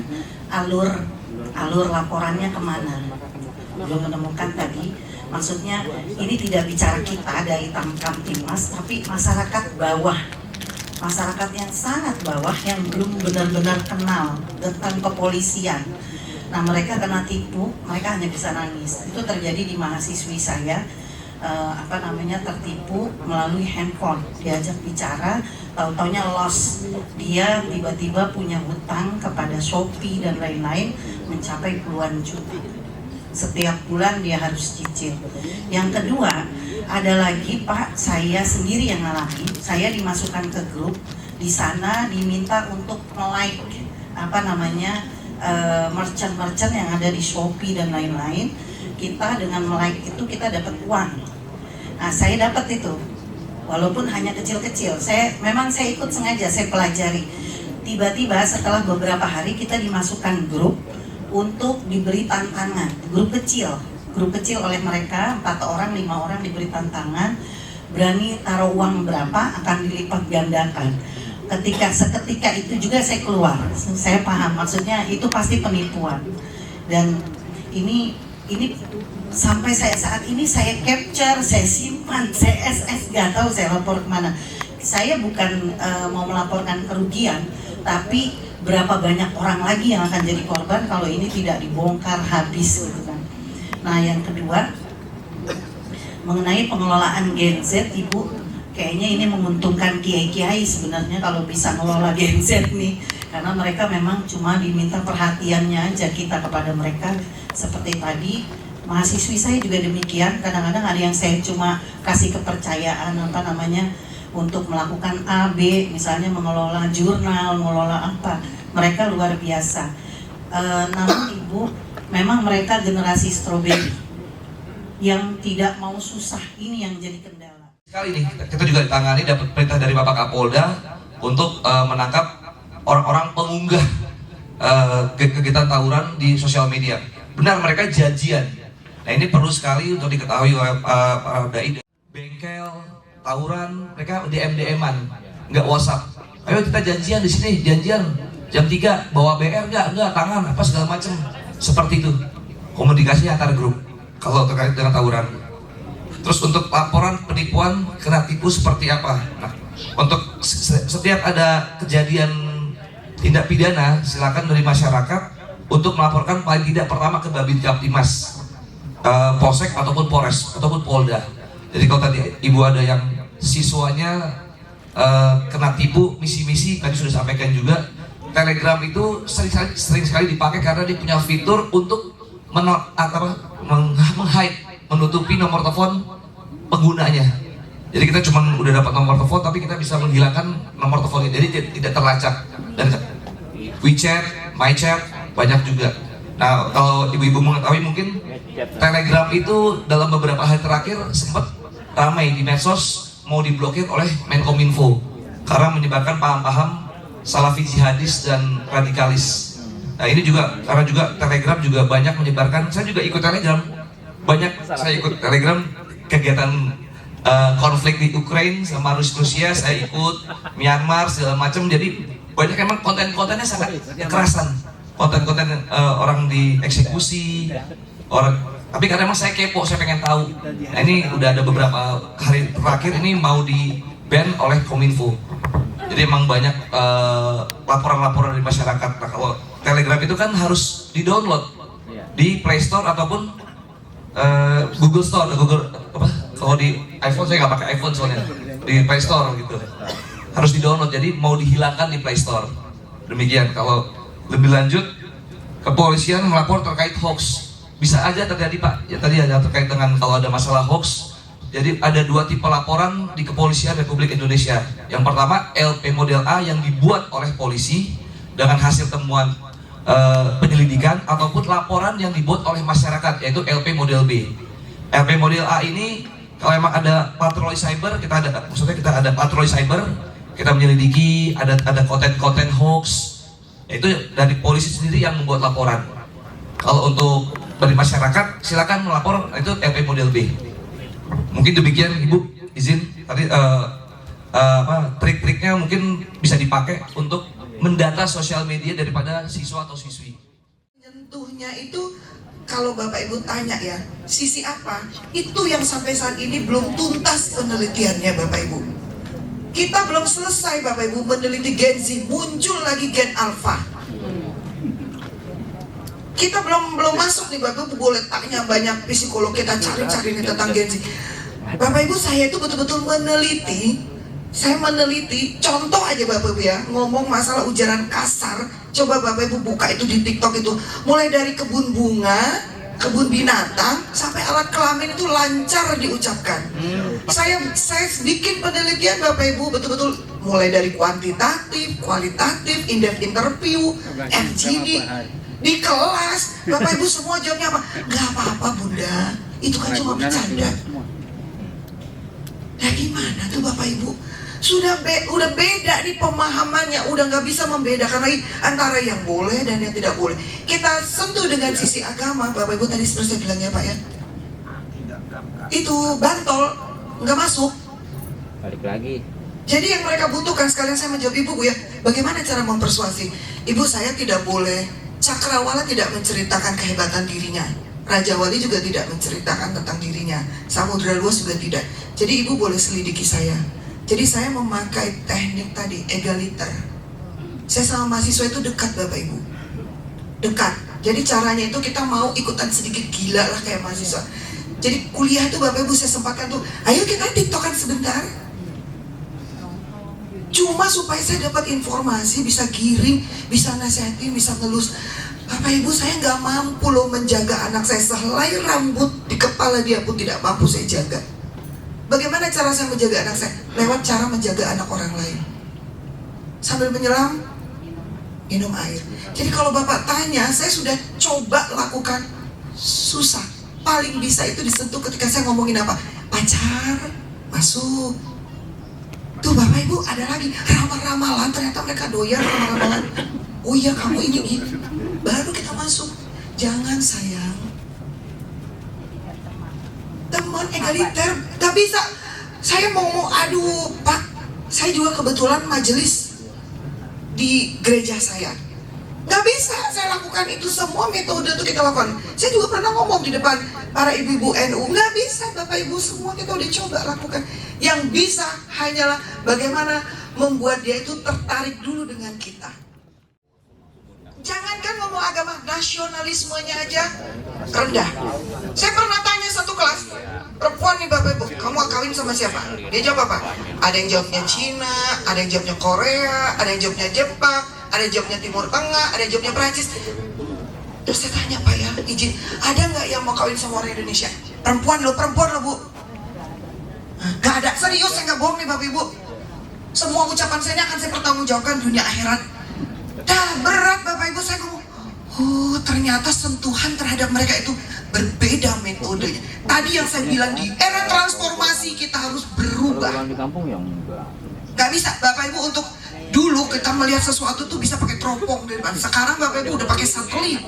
alur laporannya kemana, belum menemukan tadi. Maksudnya ini tidak bicara kita dari Kamtibmas, tapi masyarakat bawah, masyarakat yang sangat bawah yang belum benar-benar kenal tentang kepolisian. Nah mereka kena tipu, mereka hanya bisa nangis. Itu terjadi di mahasiswi saya. Tertipu melalui handphone, diajak bicara, tahu-taunya loss, dia tiba-tiba punya hutang kepada Shopee dan lain-lain mencapai puluhan juta. Setiap bulan dia harus cicil. Yang kedua, ada lagi Pak, saya sendiri yang ngalamin. Saya dimasukkan ke grup, di sana diminta untuk nge-like merchant-merchant yang ada di Shopee dan lain-lain. Kita dengan like itu kita dapat uang. Nah, saya dapat itu, walaupun hanya kecil-kecil. Saya ikut sengaja, saya pelajari. Tiba-tiba setelah beberapa hari kita dimasukkan grup untuk diberi tantangan, grup kecil oleh mereka, 4 orang, 5 orang diberi tantangan, berani taruh uang berapa akan dilipat gandakan. Seketika itu juga saya keluar, saya paham maksudnya itu pasti penipuan. Dan ini sampai saat ini saya capture, saya simpan, saya SS, gak tahu saya lapor kemana. Saya bukan mau melaporkan kerugian, tapi berapa banyak orang lagi yang akan jadi korban kalau ini tidak dibongkar habis gitu kan. Nah, yang kedua mengenai pengelolaan Gen Z, Ibu, kayaknya ini menguntungkan kiai-kiai sebenarnya kalau bisa ngelola Gen Z nih, karena mereka memang cuma diminta perhatiannya aja kita kepada mereka. Seperti tadi mahasiswi saya juga demikian, kadang-kadang ada yang saya cuma kasih kepercayaan untuk melakukan A, B, misalnya mengelola jurnal, mengelola apa, mereka luar biasa. Namun Ibu, memang mereka generasi stroberi yang tidak mau susah, ini yang jadi kendala. Kali ini kita juga ditangani, dapat perintah dari Bapak Kapolda untuk menangkap orang-orang pengunggah kegiatan tawuran di sosial media. Benar, mereka janjian. Nah, ini perlu sekali untuk diketahui oleh para dai. Bengkel tawuran, mereka DM-an, nggak WhatsApp. Ayo kita janjian di sini, janjian jam 3 bawa BR nggak tangan apa segala macam. Seperti itu komunikasi antar grup kalau terkait dengan tawuran. Terus untuk laporan penipuan kena tipu seperti apa? Nah, untuk setiap ada kejadian tindak pidana, silakan dari masyarakat untuk melaporkan paling tidak pertama ke Babin Kaptimas, Polsek ataupun Polres ataupun Polda. Jadi kalau tadi Ibu ada yang siswanya kena tipu misi-misi, tadi sudah sampaikan juga, Telegram itu sering sekali dipakai karena dia punya fitur untuk meng-hide, menutupi nomor telepon penggunanya. Jadi kita cuma udah dapat nomor telepon, tapi kita bisa menghilangkan nomor teleponnya, jadi tidak terlacak. Dan WeChat, MyChat banyak juga. Nah, kalau ibu-ibu mengetahui mungkin Telegram itu dalam beberapa hari terakhir sempat ramai di medsos mau diblokir oleh Menkominfo karena menyebarkan paham-paham salafi jihadis dan radikalis. Nah, ini juga karena juga Telegram juga banyak menyebarkan. Saya juga ikut Telegram, saya ikut Telegram kegiatan konflik di Ukraina sama Rusia, saya ikut Myanmar segala macam. Jadi banyak emang konten-kontennya sangat kekerasan, konten-konten orang dieksekusi, tapi karena emang saya kepo, saya pengen tahu. Nah, ini udah ada beberapa hari terakhir ini mau di ban oleh Kominfo. Jadi emang banyak laporan-laporan dari masyarakat. Nah, kalau Telegram itu kan harus di-download di Play Store ataupun Google Store, kalau di iPhone saya nggak pakai iPhone soalnya, di Play Store gitu. Harus di-download, jadi mau dihilangkan di Play Store. Demikian. Kalau lebih lanjut, kepolisian melapor terkait hoax. Bisa aja terjadi Pak, ya tadi ada terkait dengan kalau ada masalah hoax. Jadi ada 2 tipe laporan di Kepolisian Republik Indonesia. Yang pertama LP model A yang dibuat oleh polisi dengan hasil temuan penyelidikan, ataupun laporan yang dibuat oleh masyarakat, yaitu LP model B. LP model A ini kalau memang ada patroli cyber, kita ada patroli cyber, kita menyelidiki ada konten-konten hoax, itu dari polisi sendiri yang membuat laporan. Kalau untuk dari masyarakat silakan melapor, itu LP model B. Mungkin demikian Ibu, izin tadi trik-triknya mungkin bisa dipakai untuk mendata sosial media daripada siswa atau siswi. Menyentuhnya itu kalau Bapak Ibu tanya ya, sisi apa? Itu yang sampai saat ini belum tuntas penelitiannya Bapak Ibu. Kita belum selesai Bapak Ibu meneliti Gen Z, muncul lagi Gen Alpha. Kita belum masuk nih Bapak Ibu, boleh tanya banyak psikolog, kita cari-cari nih tentang Gen Z. Bapak Ibu, saya itu betul-betul meneliti. Saya meneliti, contoh aja Bapak Ibu ya, ngomong masalah ujaran kasar. Coba Bapak Ibu buka itu di TikTok itu, mulai dari kebun bunga, kebun binatang sampai alat kelamin itu lancar diucapkan. Saya bikin penelitian Bapak Ibu, betul-betul mulai dari kuantitatif, kualitatif, in-depth interview, FGD di kelas. Bapak Ibu semua jawabnya apa? Gak apa-apa Bunda, itu kan cuma bercanda. Nah gimana tuh Bapak Ibu? Udah beda nih pemahamannya, udah nggak bisa membedakan lagi antara yang boleh dan yang tidak boleh. Kita sentuh dengan sisi agama, Bapak Ibu tadi seperti saya bilang ya Pak ya. Itu bantol, nggak masuk. Balik lagi. Jadi yang mereka butuhkan, sekalian saya menjawab Ibu Bu ya, bagaimana cara mempersuasi? Ibu, saya tidak boleh, Cakrawala tidak menceritakan kehebatan dirinya, Raja Wali juga tidak menceritakan tentang dirinya, Samudra Luas juga tidak. Jadi Ibu boleh selidiki saya. Jadi saya memakai teknik tadi, egaliter. Saya sama mahasiswa itu dekat Bapak Ibu, dekat. Jadi caranya itu kita mau ikutan sedikit gila lah kayak mahasiswa. Jadi kuliah itu Bapak Ibu saya sempatkan tuh, ayo kita tiktokan sebentar. Cuma supaya saya dapat informasi, bisa giring, bisa nasihatin, bisa ngelus. Bapak Ibu, saya nggak mampu loh menjaga anak saya, sehelai rambut di kepala dia pun tidak mampu saya jaga. Bagaimana cara saya menjaga anak saya? Lewat cara menjaga anak orang lain. Sambil menyelam, minum air. Jadi kalau Bapak tanya, saya sudah coba lakukan, susah. Paling bisa itu disentuh ketika saya ngomongin apa? Pacar, masuk. Tuh Bapak Ibu, ada lagi ramal-ramalan, ternyata mereka doyan ramal-ramalan. Oh iya kamu ini. Baru kita masuk. Jangan sayang, teman egaliter, gak bisa. Saya mau aduh Pak, saya juga kebetulan majelis di gereja saya. Gak bisa saya lakukan itu semua metode itu kita lakukan. Saya juga pernah ngomong di depan para ibu-ibu NU, gak bisa Bapak Ibu, semua kita udah coba lakukan. Yang bisa hanyalah bagaimana membuat dia itu tertarik dulu dengan kita. Jangankan ngomong agama, nasionalismenya aja rendah. Saya pernah tanya satu kelas, perempuan nih Bapak Ibu, kamu kawin sama siapa? Dia jawab apa? Ada yang jawabnya Cina, ada yang jawabnya Korea, ada yang jawabnya Jepang, ada yang jawabnya Timur Tengah, ada yang jawabnya Prancis. Terus saya tanya, Pak ya, izin, ada nggak yang mau kawin sama orang Indonesia? Perempuan loh Bu. Gak ada, serius saya nggak bohong nih Bapak Ibu. Semua ucapan saya ini akan saya pertanggungjawabkan dunia akhirat. Dah berat Bapak Ibu, saya ngomong, oh ternyata sentuhan terhadap mereka itu berbeda metodenya. Tadi yang saya bilang di era transformasi kita harus berubah. Gak bisa Bapak Ibu, untuk dulu kita melihat sesuatu tuh bisa pakai teropong di depan. Sekarang Bapak Ibu udah pakai satelit.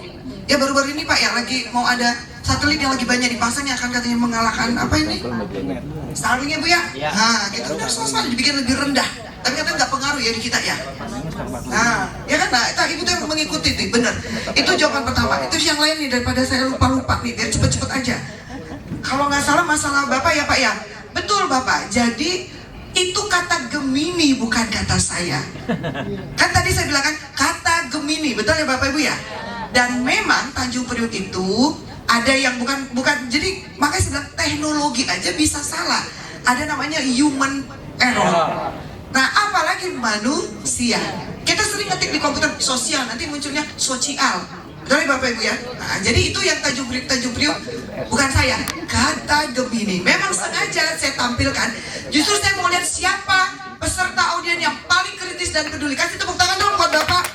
Ya baru-baru ini Pak ya lagi mau ada satelit yang lagi banyak dipasang yang akan katanya mengalahkan apa ini? Starlink ya Bu ya? Nah kita udah selesai dibikin lebih rendah. Tapi katanya nggak pengaruh ya di kita ya. Nah, ya kan, Ibu tuh yang mengikuti nih, bener. Itu jawaban pertama. Itu yang lain nih daripada saya lupa-lupa nih, biar cepet-cepet aja. Kalau nggak salah masalah Bapak ya Pak ya. Betul Bapak. Jadi itu kata Gemini bukan kata saya. Kan tadi saya bilang kan kata Gemini, betul ya Bapak Ibu ya. Dan memang Tanjung Priok itu ada yang bukan. Jadi makanya saya bilang teknologi aja bisa salah. Ada namanya human error. Nah, apalagi manusia. Kita sering ngetik di komputer sosial, nanti munculnya sosial. Betul ya Bapak Ibu ya? Nah, jadi itu yang Tanjung Priok bukan saya. Kata Gemini. Memang sengaja saya tampilkan. Justru saya mau lihat siapa peserta audien yang paling kritis dan peduli. Kasih tepuk tangan dong buat Bapak.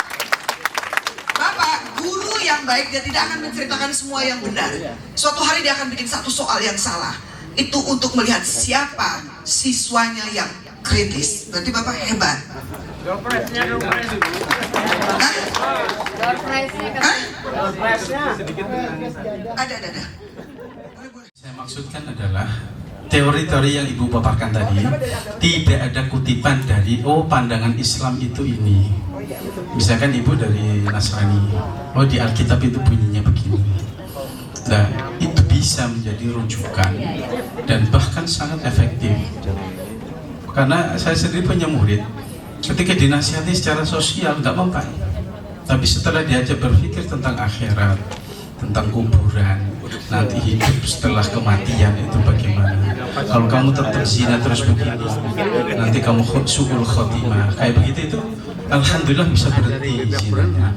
Bapak, guru yang baik, dia tidak akan menceritakan semua yang benar. Suatu hari dia akan bikin satu soal yang salah. Itu untuk melihat siapa siswanya yang kritis. Berarti Bapak hebat. Ada. Saya maksudkan adalah teori-teori yang Ibu paparkan tadi tidak ada kutipan dari pandangan Islam itu ini. Misalkan Ibu dari Nasrani, di Alkitab itu bunyinya begini. Nah, itu bisa menjadi rujukan dan bahkan sangat efektif. Karena saya sendiri punya murid, ketika dinasihati secara sosial nggak mempan, tapi setelah diajak berpikir tentang akhirat, tentang kuburan, nanti hidup setelah kematian itu bagaimana. Kalau kamu tetap zina terus begini, nanti kamu suul khotimah, kayak begitu itu Alhamdulillah bisa berhenti zinanya.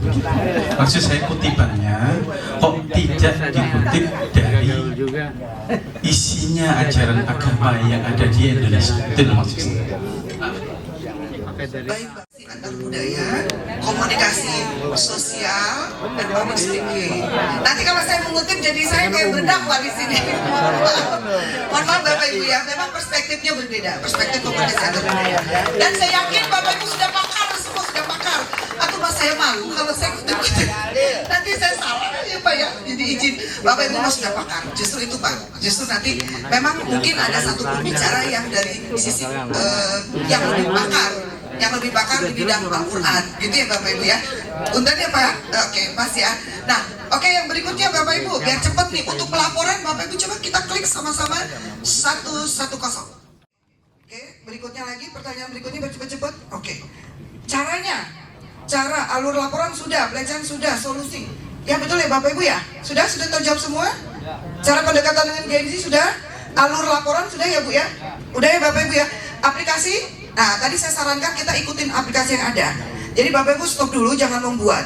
Maksud saya kutipannya kok tidak dikutip dari isinya ajaran agama yang ada di Indonesia. Itu maksud saya. Baik, antar budaya, komunikasi sosial, dan public speaking. Nanti kalau saya mengutip jadi saya kayak berdakwah di sini. Mohon maaf Bapak Ibu ya, memang perspektifnya berbeda, perspektif komunikasi antar budaya. Dan saya yakin Bapak Ibu sudah pakar, semua sudah pakar. Atau mas saya malu kalau saya kutip-kutip. Nanti saya salah ya Pak ya, jadi izin. Bapak Ibu mas sudah pakar, justru itu Pak. Justru nanti memang mungkin ada satu pembicara yang dari sisi yang lebih pakar. Yang lebih pakar di bidang Al-Quran, gitu ya Bapak Ibu ya. Undan ya Pak? Oke, pas ya. Nah, oke yang berikutnya Bapak Ibu, biar cepet nih untuk pelaporan Bapak Ibu coba kita klik sama-sama 110. Oke, berikutnya lagi pertanyaan berikutnya biar cepet-cepet. Oke, caranya, cara alur laporan sudah, pelecehan sudah, solusi. Ya betul ya Bapak Ibu ya. Sudah terjawab semua. Cara pendekatan dengan Gen Z sudah, alur laporan sudah ya Bu ya. Udah ya Bapak Ibu ya. Aplikasi. Nah, tadi saya sarankan kita ikutin aplikasi yang ada. Jadi Bapak Ibu stop dulu, jangan membuat.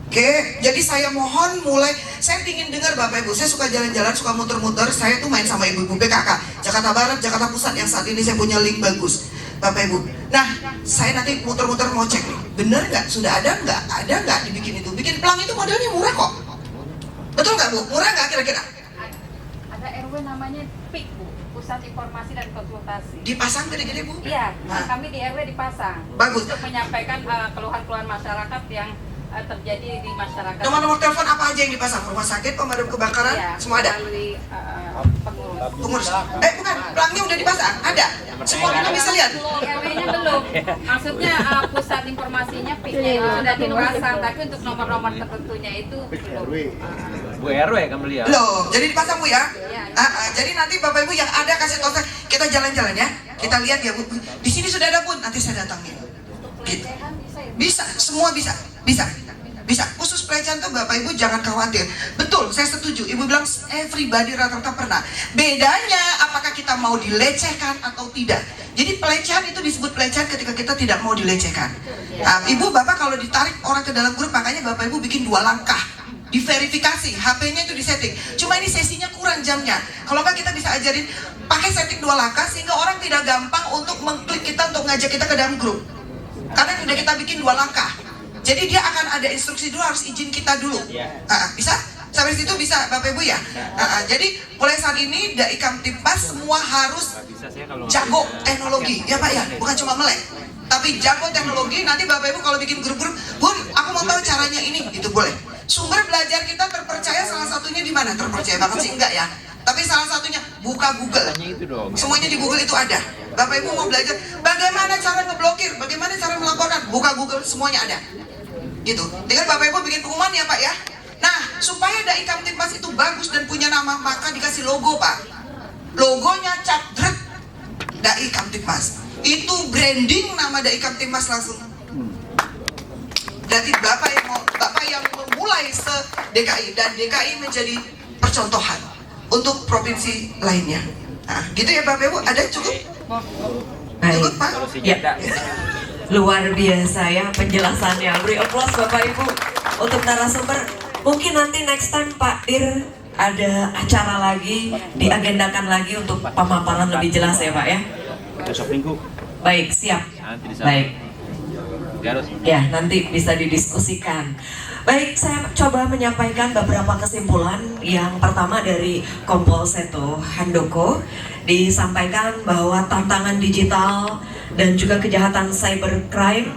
Oke, jadi saya mohon mulai, saya ingin dengar Bapak Ibu, saya suka jalan-jalan, suka muter-muter, saya tuh main sama ibu-ibu PKK, Jakarta Barat, Jakarta Pusat, yang saat ini saya punya link bagus, Bapak Ibu. Nah, saya nanti muter-muter mau cek nih, bener nggak? Sudah ada nggak dibikin itu? Bikin pelang itu modelnya murah kok. Betul nggak Bu? Murah nggak kira-kira? Ada RW namanya PIK Bu, Pusat Informasi dan Konsultasi. Dipasang gede-gede Bu? Iya, kami di RW dipasang. Bagus. Untuk menyampaikan keluhan-keluhan masyarakat yang terjadi di masyarakat. Nomor-nomor telepon apa aja yang dipasang? Rumah sakit, pemadam kebakaran, Iya, semua ada? melalui Pengurus. Bukan, pelangnya udah dipasang? Ada? Semua kita bisa lihat? RW-nya belum. Maksudnya pusat informasinya PIK-nya itu sudah dipasang, tapi untuk nomor-nomor tertentunya itu belum. Bu RW kan beliau. Loh, jadi dipasang Bu ya? Jadi nanti Bapak Ibu yang ada kasih tahu saya, kita jalan-jalan ya. Kita lihat ya Bu. Di sini sudah ada Bun, nanti saya datangin. Gitu. Bisa, semua bisa. Khusus pelecehan tuh Bapak Ibu jangan khawatir. Betul, saya setuju. Ibu bilang everybody rata-rata pernah. Bedanya apakah kita mau dilecehkan atau tidak. Jadi pelecehan itu disebut pelecehan ketika kita tidak mau dilecehkan. Nah, Ibu Bapak kalau ditarik orang ke dalam grup, makanya Bapak Ibu bikin 2 langkah. Diverifikasi, HP-nya itu disetting. Cuma ini sesinya kurang jamnya. Kalau nggak kita bisa ajarin pakai setting 2 langkah sehingga orang tidak gampang untuk mengklik kita untuk ngajak kita ke dalam grup. Karena sudah kita bikin 2 langkah. Jadi dia akan ada instruksi dulu, harus izin kita dulu. Bisa? Sampai situ bisa Bapak Ibu ya? Jadi mulai saat ini Dai Kamtibmas semua harus jago teknologi. Ya Pak ya? Bukan cuma melek. Tapi jago teknologi. Nanti Bapak Ibu kalau bikin grup-grup, Bun, aku mau tahu caranya ini. Itu boleh. Sumber belajar kita terpercaya salah satunya di mana? Terpercaya banget sih enggak ya? Tapi salah satunya buka Google. Semuanya di Google itu ada. Bapak Ibu mau belajar bagaimana cara ngeblokir, bagaimana cara melaporkan, buka Google, semuanya ada. Gitu. Tinggal Bapak Ibu bikin pengumuman ya Pak ya. Nah, supaya Dai Kamtibmas itu bagus dan punya nama, maka dikasih logo Pak. Logonya capdrek Dai Kamtibmas. Itu branding nama Dai Kamtibmas langsung. Jadi Bapak yang memulai se-DKI dan DKI menjadi percontohan untuk provinsi lainnya. Nah, gitu ya Bapak Ibu, ada cukup? Cukup Pak? Ya. Luar biasa ya penjelasannya. Beri aplaus Bapak Ibu untuk narasumber. Mungkin nanti next time Pak Dir ada acara lagi, diagendakan lagi untuk pemaparan lebih jelas ya Pak ya. Besok Minggu. Baik, siap. Baik. Ya, nanti bisa didiskusikan. Baik, saya coba menyampaikan beberapa kesimpulan. Yang pertama dari Kompolseto Handoko disampaikan bahwa tantangan digital dan juga kejahatan cybercrime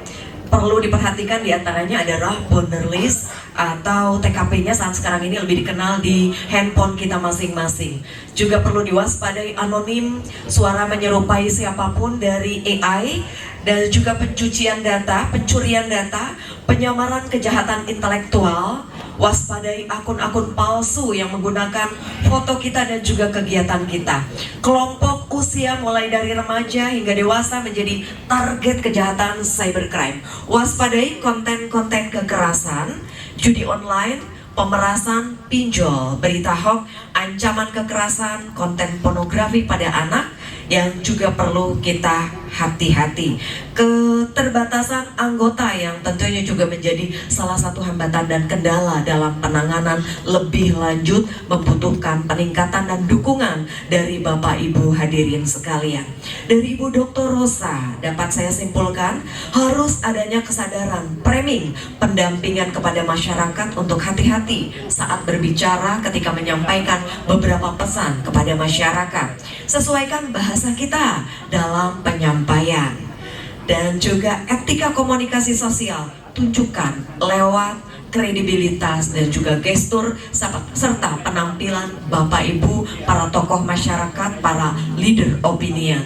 perlu diperhatikan, diantaranya adalah borderless atau TKP-nya saat sekarang ini lebih dikenal di handphone kita masing-masing. Juga perlu diwaspadai anonim, suara menyerupai siapapun dari AI, dan juga pencucian data, pencurian data, penyamaran kejahatan intelektual, waspadai akun-akun palsu yang menggunakan foto kita dan juga kegiatan kita. Kelompok usia mulai dari remaja hingga dewasa menjadi target kejahatan cybercrime. Waspadai konten-konten kekerasan, judi online, pemerasan, pinjol, berita hoax, ancaman kekerasan, konten pornografi pada anak yang juga perlu kita hati-hati. Keterbatasan anggota yang tentunya juga menjadi salah satu hambatan dan kendala dalam penanganan lebih lanjut membutuhkan peningkatan dan dukungan dari Bapak Ibu hadirin sekalian. Dari Ibu Dr. Rosa dapat saya simpulkan harus adanya kesadaran framing pendampingan kepada masyarakat untuk hati-hati saat berbicara ketika menyampaikan beberapa pesan kepada masyarakat. Sesuaikan bahasa kita dalam penyampaian. Dan juga etika komunikasi sosial tunjukkan lewat kredibilitas dan juga gestur serta penampilan Bapak Ibu, para tokoh masyarakat, para leader opinion.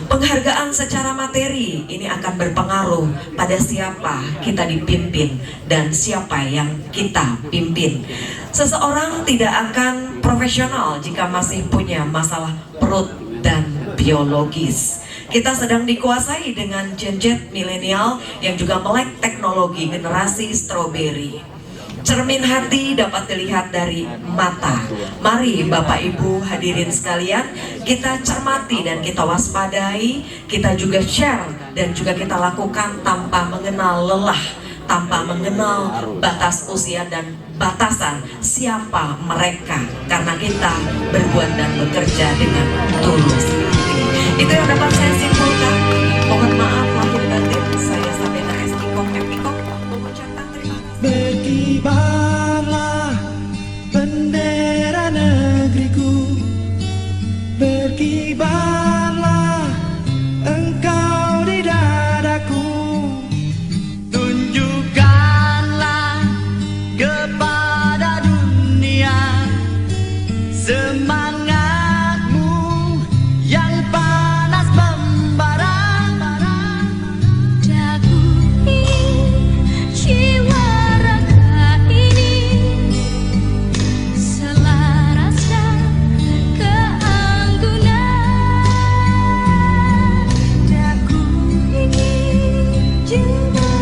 Penghargaan secara materi ini akan berpengaruh pada siapa kita dipimpin dan siapa yang kita pimpin. Seseorang tidak akan profesional jika masih punya masalah perut dan biologis. Kita sedang dikuasai dengan Gen Z milenial yang juga melek teknologi generasi strawberry. Cermin hati dapat dilihat dari mata. Mari Bapak Ibu hadirin sekalian, kita cermati dan kita waspadai, kita juga share dan juga kita lakukan tanpa mengenal lelah, tanpa mengenal batas usia dan batasan siapa mereka, karena kita berbuat dan bekerja dengan tulus. Itu yang dapat saya simpulkan. Mohon maaf lahir batin, saya Sabena Estikong mengucapkan terima kasih. Berkibarlah bendera negeriku, berkibarlah engkau di dadaku, tunjukkanlah kepada dunia semangatmu yang panas membara. Daku ingin jiwa raga ini selaras dan keanggunan. Daku ingin jiwa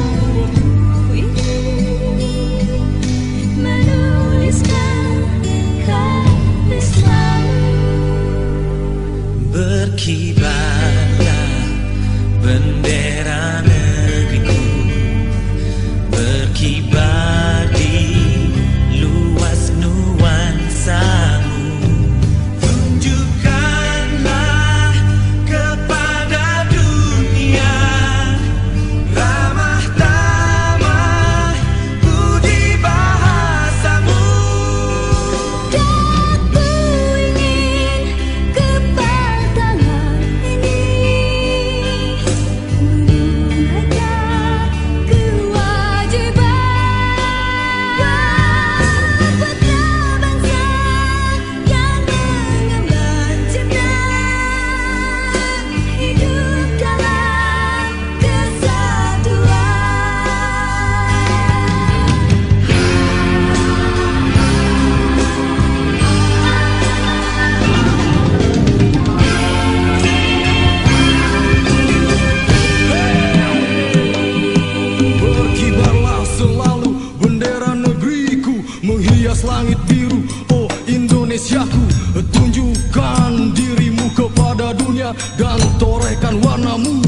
ini menuliskan kata selalu. Berkibarlah bendera negeriku, berkibar di luas nuansamu, tunjukkanlah kepada dunia ramah tamah budi bahasamu. Daku ingin kepatangan ini menunaikan kewajiban putra bangsa yang mengemban cipta hidup dalam kesatuan. Berkibarlah selalu bendera negeriku, menghias langit biru, oh Indonesiaku. Tunjukkan dirimu kepada dunia dan torehkan warnamu